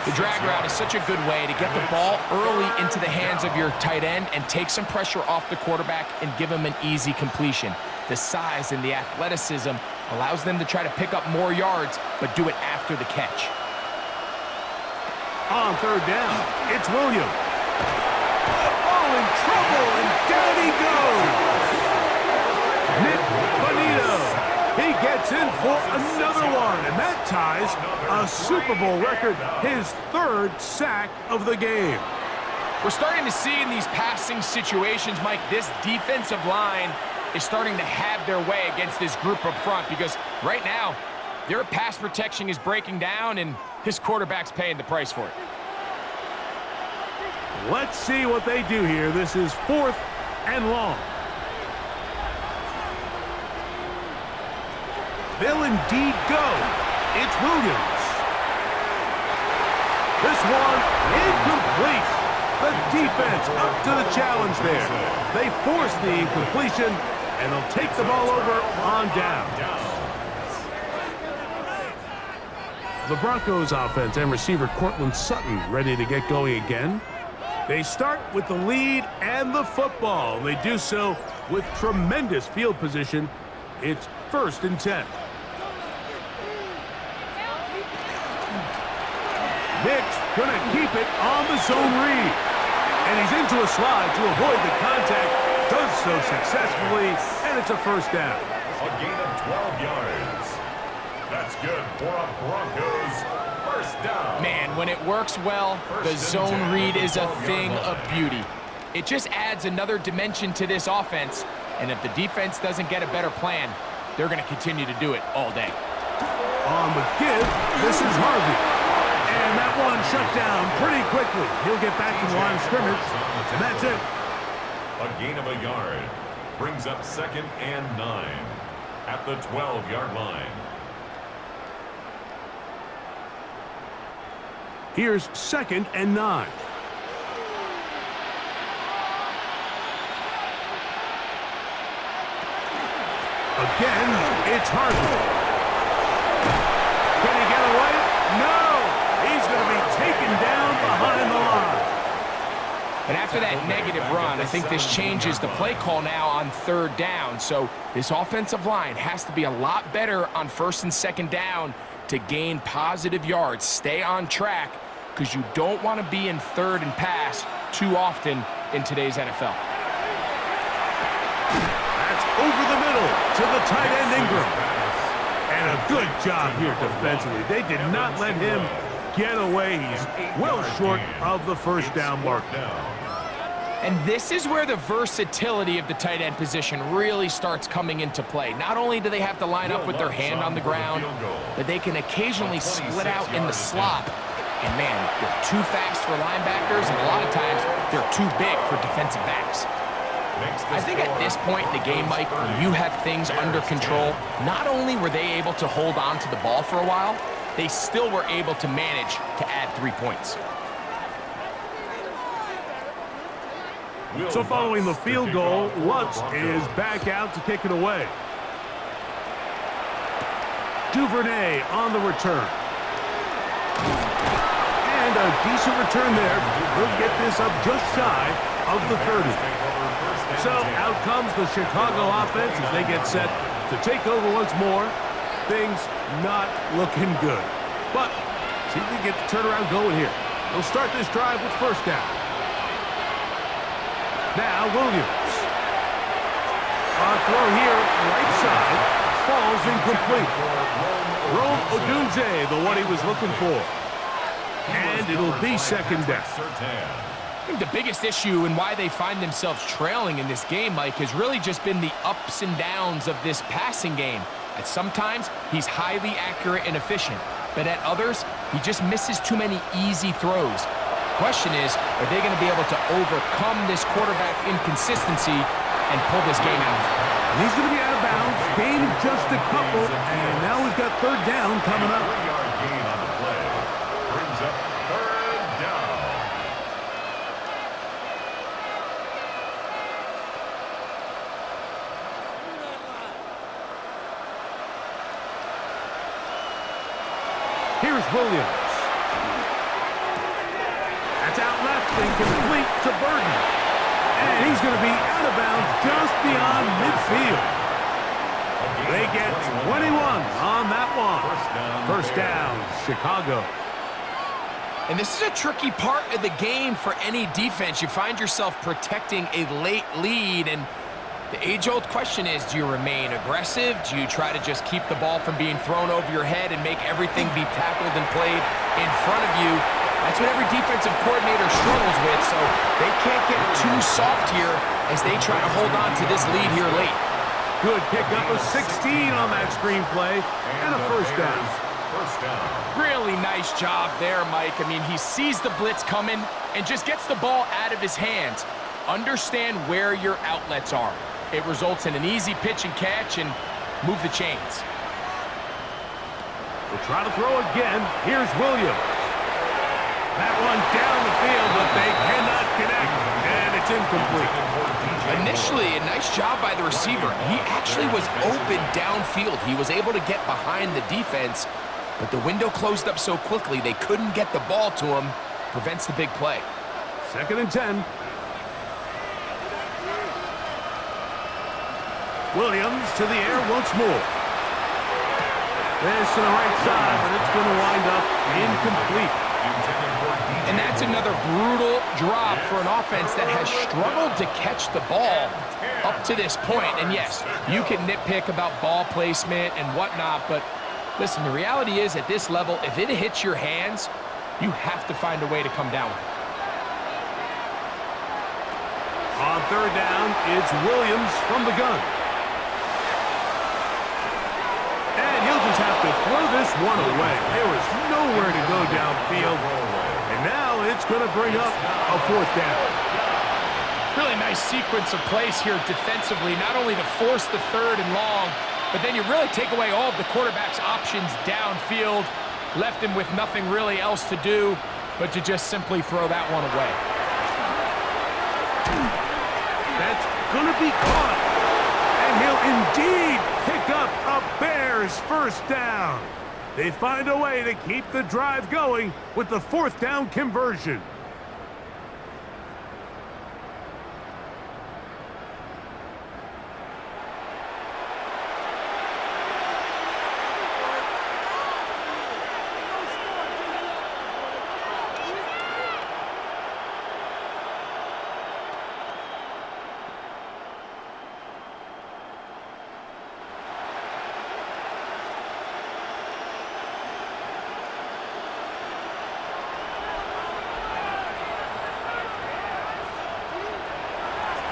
The drag route is such a good way to get the ball early into the hands of your tight end and take some pressure off the quarterback and give him an easy completion. The size and the athleticism allows them to try to pick up more yards, but do it after the catch. On 3rd down, it's Williams. In trouble, and down he goes. Nick Bonito. He gets in for another one, and that ties a Super Bowl record, his 3rd sack of the game. We're starting to see in these passing situations, Mike, this defensive line is starting to have their way against this group up front because right now, their pass protection is breaking down, and his quarterback's paying the price for it. Let's see what they do here. This is 4th and long. They'll indeed go. It's Williams. This one incomplete. The defense up to the challenge there. They force the incompletion, and they'll take the ball over on down. The Broncos offense and receiver Cortland Sutton ready to get going again. They start with the lead and the football. They do so with tremendous field position. It's 1st and 10. Nick's going to keep it on the zone read. And he's into a slide to avoid the contact. Does so successfully, and it's a 1st down. A gain of 12 yards. That's good for a Broncos 1st down. Man, when it works well, the zone read is a thing of beauty. It just adds another dimension to this offense, and if the defense doesn't get a better plan, they're going to continue to do it all day. On the give, this is Harvey. And that one shut down pretty quickly. He'll get back to the line of scrimmage, and that's it. A gain of a yard brings up 2nd and 9 at the 12-yard line. Here's 2nd and 9. Again, it's Harvey. Can he get away? No! He's going to be taken down behind the line. And after that negative run, I think this changes the play call now on 3rd down. So this offensive line has to be a lot better on 1st and 2nd down to gain positive yards. Stay on track, because you don't want to be in 3rd and pass too often in today's NFL. That's over the middle to the tight end Ingram. And a good job here defensively. They did not let him get away. He's well short of the 1st down mark. And this is where the versatility of the tight end position really starts coming into play. Not only do they have to line up with their hand on the ground, but they can occasionally split out in the slot. And man, they're too fast for linebackers, and a lot of times they're too big for defensive backs. I think at this point in the game, Mike, when you have things under control, not only were they able to hold on to the ball for a while, they still were able to manage to add 3 points. So following the field goal, Lutz is back out to kick it away. Duvernay on the return. And a decent return there. He'll get this up just shy of the 30. So out comes the Chicago offense as they get set to take over once more. Things not looking good. But See if they get the turnaround going here. They'll start this drive with first down. Now Williams. On throw here, right side, falls incomplete. Rome Odunze, the one he was looking for. And it'll be second down. I think the biggest issue and why they find themselves trailing in this game, Mike, has really just been the ups and downs of this passing game. At sometimes, he's highly accurate and efficient, but at others, he just misses too many easy throws. Question is, are they going to be able to overcome this quarterback inconsistency and pull this game out? And he's going to be out of bounds, gain of just a couple, and now we've got third down coming up. 3-yard gain on the play. Brings up third down. Here's Williams. That's out left, incomplete to Burton. And he's going to be out of bounds just beyond midfield. They get 21 on that one. First down, Chicago. And this is a tricky part of the game for any defense. You find yourself protecting a late lead, and the age-old question is, do you remain aggressive? Do you try to just keep the ball from being thrown over your head and make everything be tackled and played in front of you? That's what every defensive coordinator struggles with, so they can't get too soft here as they try to hold on to this lead here late. Good pickup of 16 on that screenplay, and a first down. Really nice job there, Mike. I mean, he sees the blitz coming and just gets the ball out of his hands. Understand where your outlets are. It results in an easy pitch and catch and move the chains. We'll try to throw again. Here's Williams. That one down the field, but they cannot connect, and it's incomplete. Initially, a nice job by the receiver. He actually was open downfield. He was able to get behind the defense, but the window closed up so quickly they couldn't get the ball to him. Prevents the big play. 2nd and 10. Williams to the air once more. This to the right side, but it's going to wind up incomplete. And that's another brutal drop for an offense that has struggled to catch the ball up to this point. And yes, you can nitpick about ball placement and whatnot, but listen, the reality is at this level, if it hits your hands, you have to find a way to come down with it. On third down, it's Williams from the gun. And he'll just have to throw this one away. There was nowhere to go downfield. And now it's going to bring up a fourth down. Really nice sequence of plays here defensively, not only to force the third and long, but then you really take away all of the quarterback's options downfield, left him with nothing really else to do but to just simply throw that one away. That's going to be caught. And he'll indeed pick up a Bears first down. They find a way to keep the drive going with the fourth down conversion.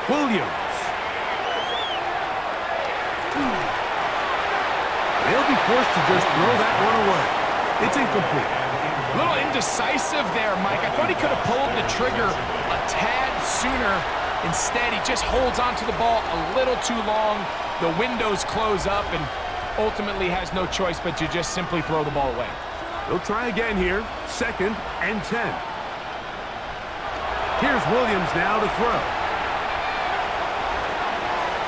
Williams. They'll be forced to just throw that one away. It's incomplete. A little indecisive there, Mike. I thought he could have pulled the trigger a tad sooner. Instead, he just holds onto the ball a little too long. The windows close up and ultimately has no choice but to just simply throw the ball away. They'll try again here. 2nd and 10. Here's Williams now to throw.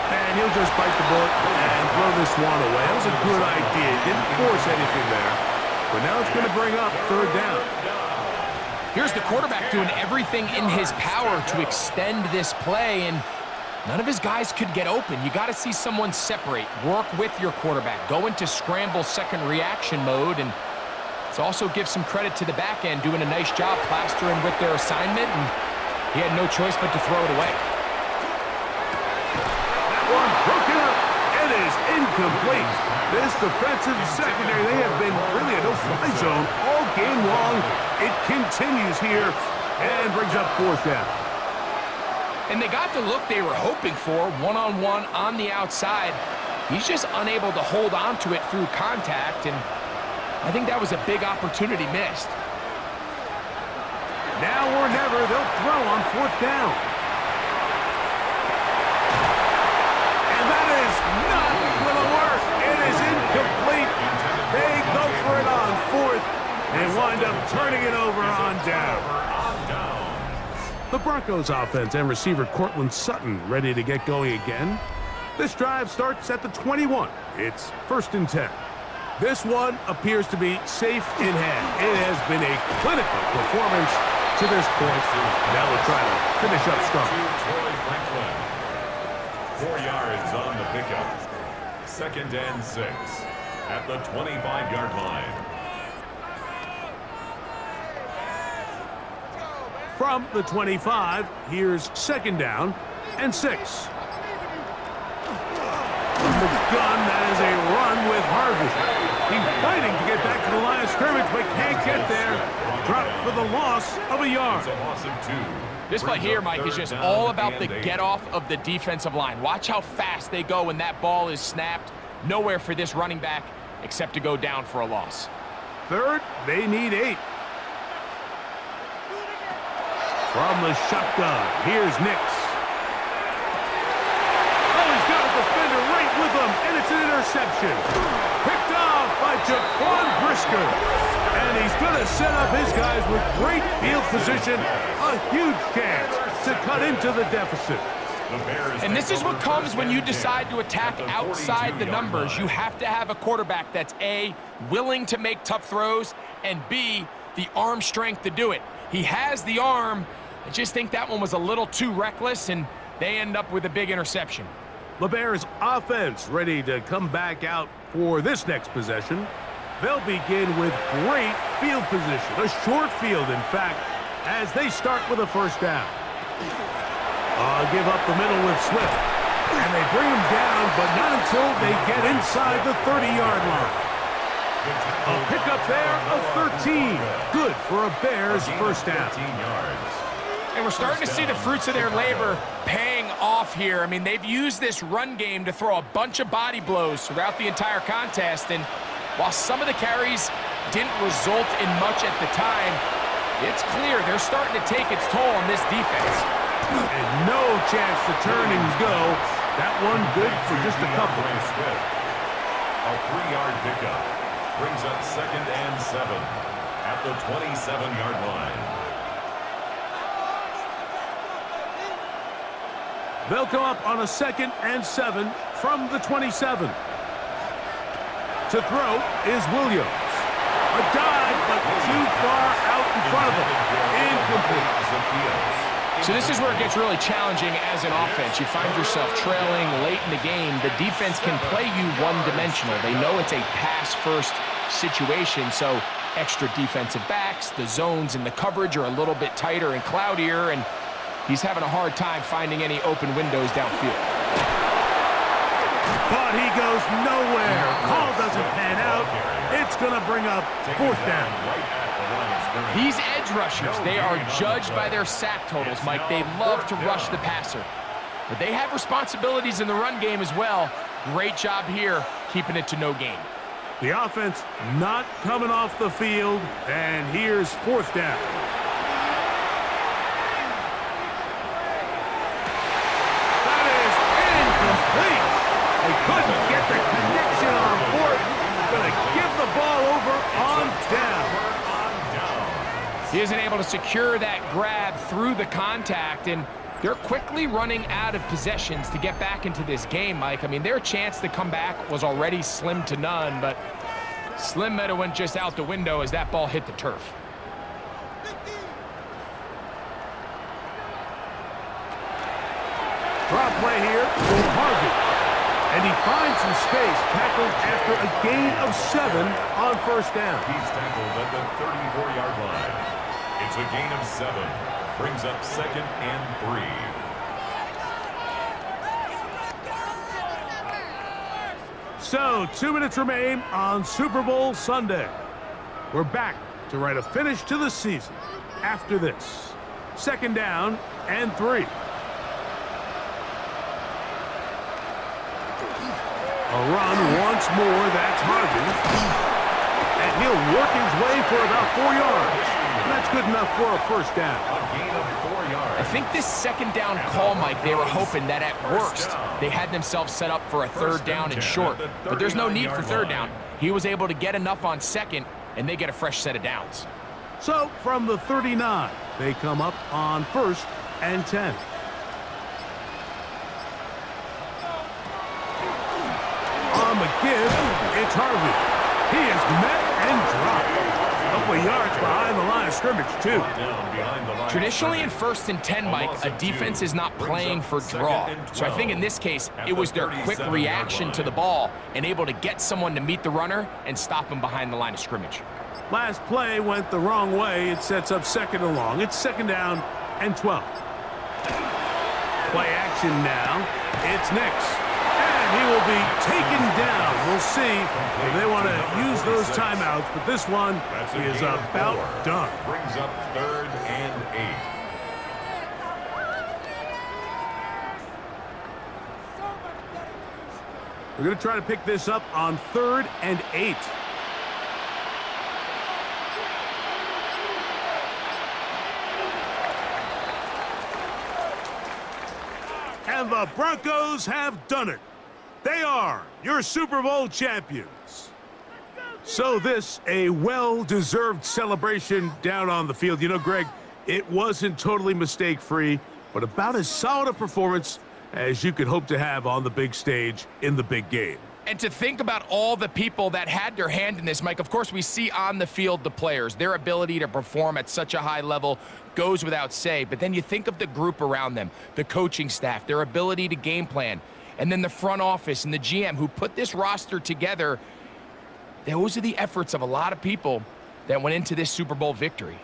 And he'll just bite the bullet and throw this one away. That was a good idea. He didn't force anything there. But now it's going to bring up third down. Here's the quarterback doing everything in his power to extend this play, and none of his guys could get open. You got to see someone separate, work with your quarterback, go into scramble second reaction mode, and Let's also give some credit to the back end, doing a nice job plastering with their assignment, and he had no choice but to throw it away. That one broken up. It is incomplete. This defensive secondary, they have been really a no-fly zone all game long. It continues here and brings up fourth down. And they got the look they were hoping for, one-on-one on the outside. He's just unable to hold on to it through contact, and I think that was a big opportunity missed. Now or never, they'll throw on fourth down. And that is not going to work. It is incomplete. They go for it on fourth and wind up turning it over on down. The Broncos offense and receiver Cortland Sutton ready to get going again. This drive starts at the 21. It's 1st and 10. This one appears to be safe in hand. It has been a clinical performance to this point. Now we'll try to finish up strong. 4 yards on the pickup. 2nd and 6 at the 25-yard line. From the 25, here's 2nd down and 6. From the gun, that is a run with Harvey. He's fighting to get back to the line of scrimmage, but can't get there. Dropped for the loss of a yard. It's a loss of 2. This play here, Mike, is just all about the get-off of the defensive line. Watch how fast they go when that ball is snapped. Nowhere for this running back except to go down for a loss. 3rd, they need 8. From the shotgun, here's Nix. Oh, he's got a defender right with him, and it's an interception. Picked off by Jaquan Brisker. And he's going to set up his guys with great field position. A huge chance to cut into the deficit. And this is what comes when you decide to attack outside the numbers. You have to have a quarterback that's A, willing to make tough throws, and B, the arm strength to do it. He has the arm. I just think that one was a little too reckless, and they end up with a big interception. The Bears offense ready to come back out for this next possession. They'll begin with great field position, a short field, in fact, as they start with a 1st down. Give up the middle with Swift, and they bring him down, but not until they get inside the 30-yard line. A pickup there of 13. Good for a Bears 1st down. And we're starting to see the fruits of their labor paying off here. I mean, they've used this run game to throw a bunch of body blows throughout the entire contest, and while some of the carries didn't result in much at the time, it's clear they're starting to take its toll on this defense. And no chance to turn and go. That one good for just a couple. A 3-yard pickup brings up 2nd and 7 at the 27-yard line. They'll come up on a 2nd and 7 from the 27. To throw is Williams. A dive, but too far out in front of him. Incomplete. So this is where it gets really challenging as an offense. You find yourself trailing late in the game. The defense can play you one-dimensional. They know it's a pass-first situation, so extra defensive backs, the zones and the coverage are a little bit tighter and cloudier, and he's having a hard time finding any open windows downfield. But he goes nowhere. Call doesn't pan out. It's going to bring up 4th down. These edge rushers, they are judged by their sack totals, Mike. They love to rush the passer. But they have responsibilities in the run game as well. Great job here, keeping it to no gain. The offense not coming off the field, and here's 4th down. That is incomplete. They couldn't get the connection on 4th. Going to give the ball over on down. He isn't able to secure that grab through the contact, and they're quickly running out of possessions to get back into this game, Mike. I mean, their chance to come back was already slim to none, but slim might have went just out the window as that ball hit the turf. Drop play here for Harvey. And he finds some space, tackled after a gain of 7 on 1st down. He's tackled at the 34-yard line. It's a gain of 7. Brings up 2nd and 3. So, 2 minutes remain on Super Bowl Sunday. We're back to write a finish to the season after this. 2nd down and 3. A run once more, that's Harvey. And he'll work his way for about 4 yards. And that's good enough for a first down. A gain of 4 yards. I think this 2nd down call, Mike, they were hoping that at worst they had themselves set up for a 3rd down and short. But there's no need for 3rd down. He was able to get enough on 2nd, and they get a fresh set of downs. So, from the 39, they come up on 1st and 10. On the give, it's Harvey. He is met and dropped. A couple of yards behind the line of scrimmage, too. Traditionally in 1st and 10, Mike, a defense is not playing for draw. So I think in this case, it was their quick reaction to the ball and able to get someone to meet the runner and stop him behind the line of scrimmage. Last play went the wrong way. It sets up 2nd and long. It's 2nd down and 12. Play action now. It's Nix. And he will be taken down. We'll see if they want to use those timeouts, but this one is about done. Brings up 3rd and 8. We're going to try to pick this up on 3rd and 8. And the Broncos have done it. They are your Super Bowl champions. So this, a well-deserved celebration down on the field. You know, Greg, it wasn't totally mistake-free, but about as solid a performance as you could hope to have on the big stage in the big game. And to think about all the people that had their hand in this, Mike, of course we see on the field the players. Their ability to perform at such a high level goes without say. But then you think of the group around them, the coaching staff, their ability to game plan, and then the front office and the GM who put this roster together. Those are the efforts of a lot of people that went into this Super Bowl victory.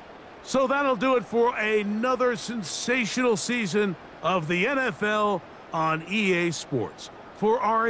So that'll do it for another sensational season of the NFL on EA Sports. For our